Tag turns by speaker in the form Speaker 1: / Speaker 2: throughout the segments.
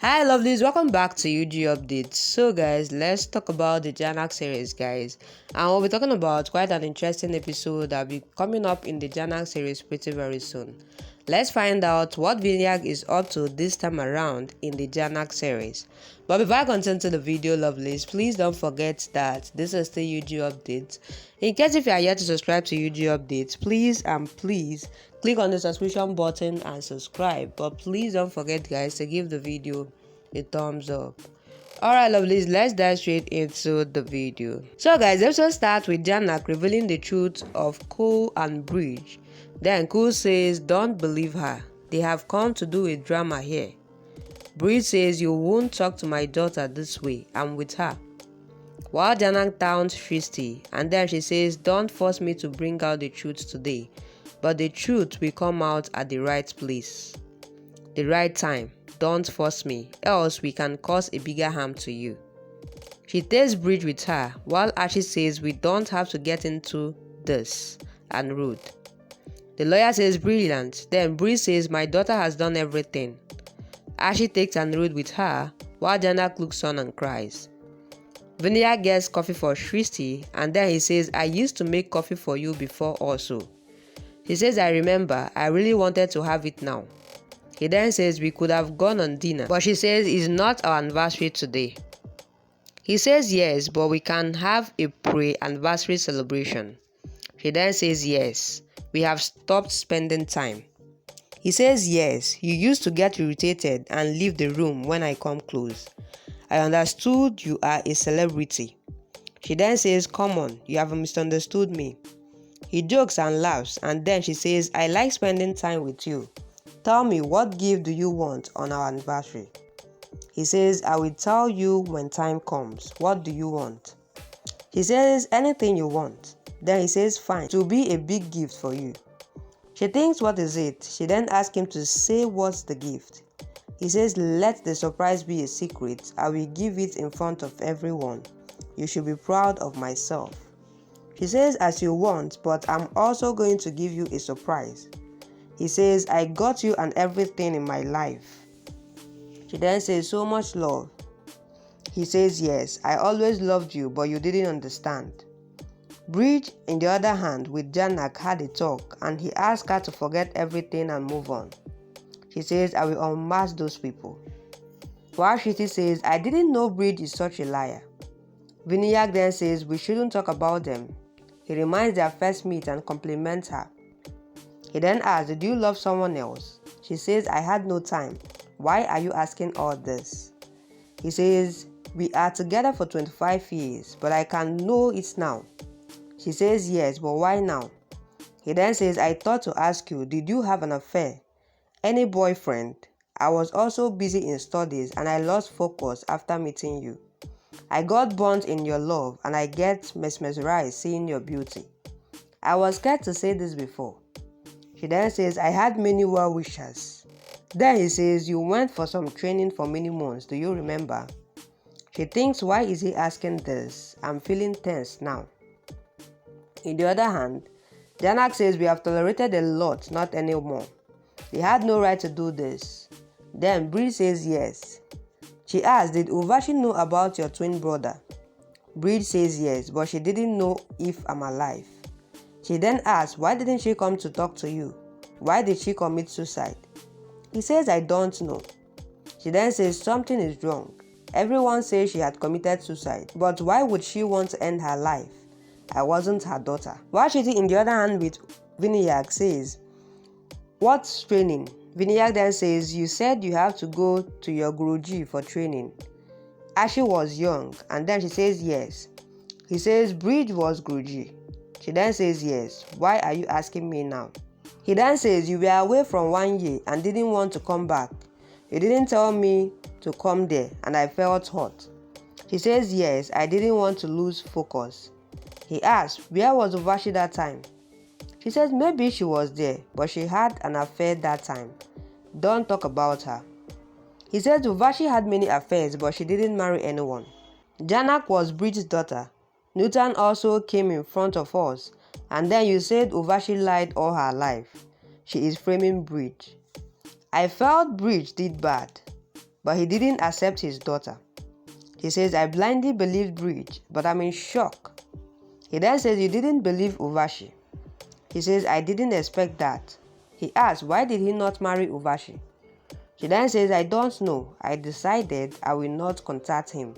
Speaker 1: Hi lovelies, welcome back to UG Updates. So guys, let's talk about the Jhanak series guys. And we'll be talking about quite an interesting episode that will be coming up in the Jhanak series pretty very soon. Let's find out what Vinayak is up to this time around in the Jhanak series. But before I continue to the video lovelies, please don't forget that this is still UG Updates. In case if you are yet to subscribe to UG Updates, please click on the subscription button and subscribe. But please don't forget guys to give the video a thumbs up. Alright lovelies, let's dive straight into the video. So guys, let's just start with Jhanak revealing the truth of Cole and Bridge. Then Cole says don't believe her, they have come to do a drama here. Bridge says you won't talk to my daughter this way, I'm with her. While Jhanak sounds twisty, and then she says don't force me to bring out the truth today, but the truth will come out at the right place, the right time. Don't force me, else we can cause a bigger harm to you. She takes Bridge with her, while Ashley says we don't have to get into this, and rude. The lawyer says brilliant, then Bridge says my daughter has done everything. Ashley takes and rude with her, while Jhanak looks on and cries. Vinayak gets coffee for Shristi, and then he says I used to make coffee for you before also. He says I remember, I really wanted to have it now. He then says we could have gone on dinner, but she says it's not our anniversary today. He says yes, but we can have a pre-anniversary celebration. She then says yes, we have stopped spending time. He says yes, you used to get irritated and leave the room when I come close. I understood you are a celebrity. She then says come on, you have misunderstood me. He jokes and laughs, and then she says I like spending time with you. Tell me, what gift do you want on our anniversary? He says, I will tell you when time comes. What do you want? He says, anything you want. Then he says, fine, it will be a big gift for you. She thinks, what is it? She then asks him to say what's the gift. He says, let the surprise be a secret. I will give it in front of everyone. You should be proud of myself. She says, as you want, but I'm also going to give you a surprise. He says, I got you and everything in my life. She then says, so much love. He says, yes, I always loved you, but you didn't understand. Bridge, in the other hand, with Jhanak had a talk, and he asked her to forget everything and move on. She says, I will unmask those people. While Shiti says, I didn't know Bridge is such a liar. Vinayak then says, we shouldn't talk about them. He reminds their first meet and compliments her. He then asks, did you love someone else? She says, I had no time. Why are you asking all this? He says, we are together for 25 years, but I can know it now. She says, yes, but why now? He then says, I thought to ask you, did you have an affair? Any boyfriend? I was also busy in studies and I lost focus after meeting you. I got burnt in your love and I get mesmerized seeing your beauty. I was scared to say this before. She then says, I had many well wishers. Then he says, you went for some training for many months, do you remember? She thinks, why is he asking this? I'm feeling tense now. In the other hand, Jhanak says, we have tolerated a lot, not anymore. They had no right to do this. Then Bridge says yes. She asks, did Urvashi know about your twin brother? Bridge says yes, but she didn't know if I'm alive. She then asks, why didn't she come to talk to you? Why did she commit suicide? He says, I don't know. She then says, something is wrong. Everyone says she had committed suicide, but why would she want to end her life? I wasn't her daughter. While Shiti, in the other hand with Vinayak, says, what's training? Vinayak then says, you said you have to go to your Guruji for training. Ashi was young, and then she says yes. He says, Bridge was Guruji. She then says yes. Why are you asking me now? He then says, you were away from 1 year and didn't want to come back. You didn't tell me to come there and I felt hot. She says yes, I didn't want to lose focus. He asks, where was Urvashi that time? She says maybe she was there, but she had an affair that time. Don't talk about her. He says Urvashi had many affairs, but she didn't marry anyone. Jhanak was Bridge's daughter. Newton also came in front of us, and then you said Urvashi lied all her life. She is framing Bridge. I felt Bridge did bad, but he didn't accept his daughter. He says, I blindly believed Bridge, but I'm in shock. He then says, you didn't believe Uvashi. He says, I didn't expect that. He asks, why did he not marry Uvashi? She then says, I don't know. I decided I will not contact him.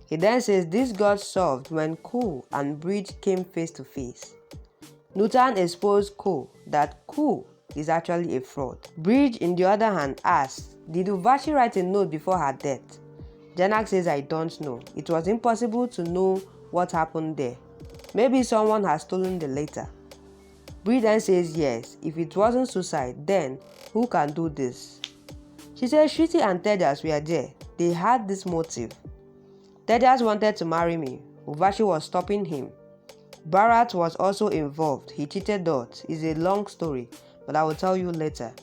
Speaker 1: He then says, this got solved when Ku and Bridge came face to face. Nutan exposed Ku that Ku is actually a fraud. Bridge, in the other hand, asks, did Uvashi write a note before her death? Jhanak says, I don't know. It was impossible to know what happened there. Maybe someone has stolen the letter. Bridge then says, yes, if it wasn't suicide, then who can do this? She says, Shruti and Tejas were there. They had this motive. Tejas wanted to marry me. Uvashi was stopping him. Bharat was also involved. He cheated us. It's a long story, but I will tell you later.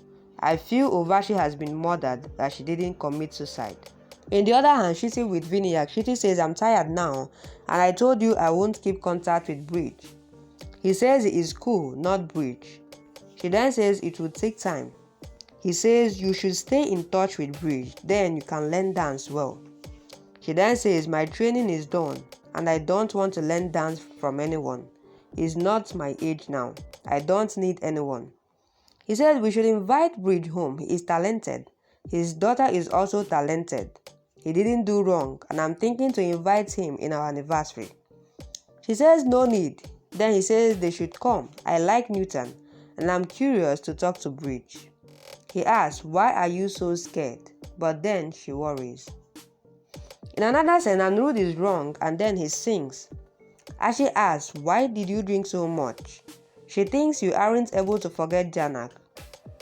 Speaker 1: I feel Uvashi has been murdered, that she didn't commit suicide. In the other hand, Shruti with Vinayak, Shruti says, I'm tired now, and I told you I won't keep contact with Bridge. He says it is cool, not Bridge. She then says it will take time. He says you should stay in touch with Bridge, then you can learn dance well. She then says my training is done, and I don't want to learn dance from anyone. It's not my age now. I don't need anyone. He says we should invite Bridge home. He is talented. His daughter is also talented. He didn't do wrong, and I'm thinking to invite him in our anniversary. She says no need. Then he says they should come. I like Newton, and I'm curious to talk to Bridge. He asks, why are you so scared? But then she worries. In another sense, Anirudh is wrong, and then he sings. Ashi asks, why did you drink so much? She thinks you aren't able to forget Jhanak.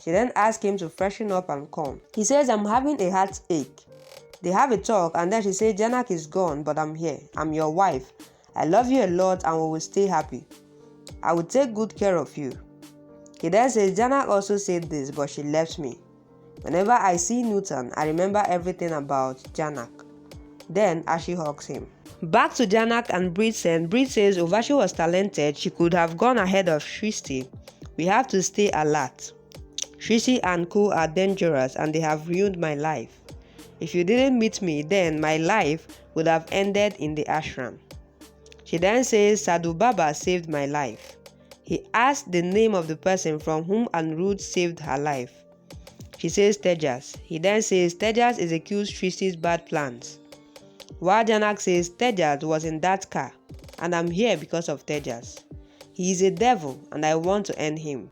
Speaker 1: She then asks him to freshen up and come. He says, I'm having a heartache. They have a talk, and then she says, Jhanak is gone, but I'm here. I'm your wife. I love you a lot, and we will stay happy. I will take good care of you. He then says, Jhanak also said this, but she left me. Whenever I see Newton, I remember everything about Jhanak. Then Ashi hugs him. Back to Jhanak and Bridge, and Bridge says Uvashi was talented. She could have gone ahead of Shristi. We have to stay alert. Shristi and Ku are dangerous, and they have ruined my life. If you didn't meet me, then my life would have ended in the ashram. She then says Sadhu Baba saved my life. He asked the name of the person from whom Anirudh saved her life. She says Tejas. He then says Tejas executes Shristi's bad plans. While Jhanak says Tejas was in that car, and I'm here because of Tejas. He is a devil, and I want to end him.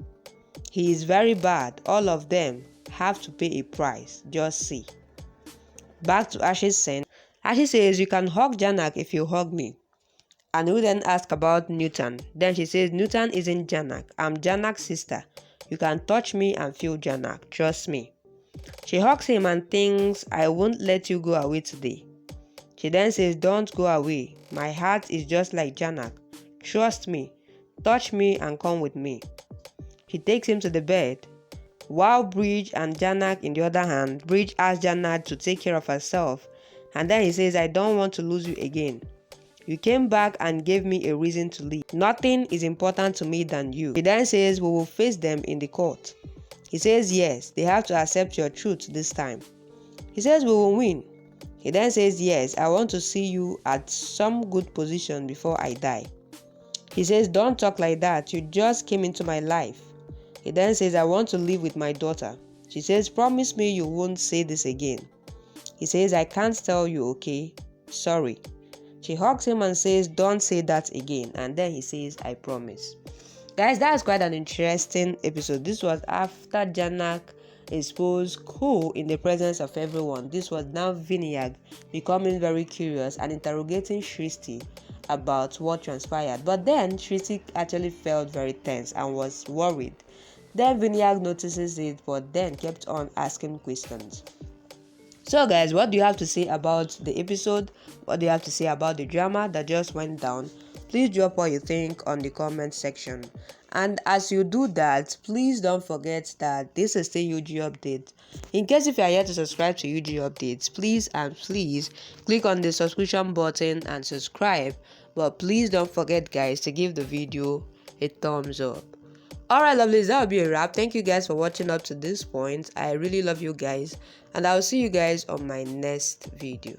Speaker 1: He is very bad. All of them have to pay a price. Just see. Back to Ashi's scene. Ashi says, you can hug Jhanak if you hug me. And we then ask about Newton. Then she says, Newton isn't Jhanak. I'm Janak's sister. You can touch me and feel Jhanak. Trust me. She hugs him and thinks, I won't let you go away today. She then says, don't go away. My heart is just like Jhanak. Trust me. Touch me and come with me. She takes him to the bed. While Bridge and Jhanak, in the other hand, Bridge asks Jhanak to take care of herself. And then he says, I don't want to lose you again. You came back and gave me a reason to leave. Nothing is important to me than you. He then says, we will face them in the court. He says, yes, they have to accept your truth this time. He says, we will win. He then says, yes, I want to see you at some good position before I die. He says, don't talk like that. You just came into my life. He then says, I want to live with my daughter. She says, promise me you won't say this again. He says, I can't tell you, okay? Sorry. She hugs him and says, don't say that again. And then he says, I promise. Guys, that was quite an interesting episode. This was after Jhanak exposed Ku in the presence of everyone. This was now Vinayak becoming very curious and interrogating Shristi about what transpired. But then Shristi actually felt very tense and was worried. Then Vinayak notices it, but then kept on asking questions. So guys, what do you have to say about the episode? What do you have to say about the drama that just went down? Please drop what you think on the comment section. And as you do that, please don't forget that this is still UG Update. In case if you are yet to subscribe to UG Updates, please click on the subscription button and subscribe. But please don't forget guys to give the video a thumbs up. Alright, lovelies, that will be a wrap. Thank you guys for watching up to this point. I really love you guys, and I'll see you guys on my next video.